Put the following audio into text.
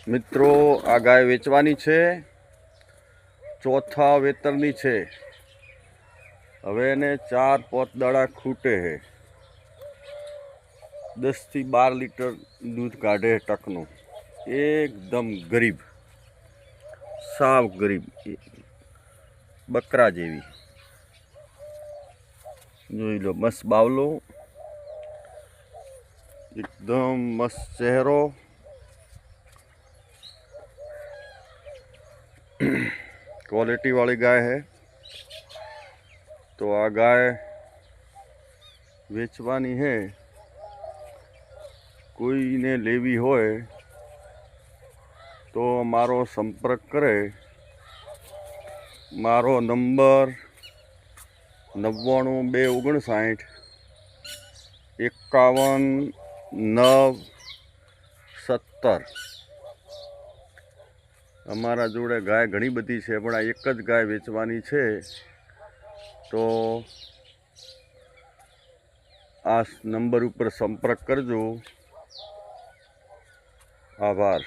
મિત્રો આ ગાય વેચવાની છે, ચોથા વેતરની છે। હવે એને 4-5 દાડા ખૂટે છે। 10 થી 12 લીટર દૂધ કાઢે ટકનું। એકદમ ગરીબ, સાવ ગરીબ, બકરા જેવી। જોઈ લો, મસ્ત બાવલો, एकदम मस्त चेहरो। क्वालिटी वाली गाय है। तो आ गाय वेचवानी है। कोई ने लेवी होय तो मारो संपर्क करे। मारो नंबर 99 259 51 9 17। અમારા જોડે ગાય ઘણી બધી છે, પણ આ એક જ ગાય વેચવાની છે। તો આ નંબર ઉપર સંપર્ક કરજો। આભાર।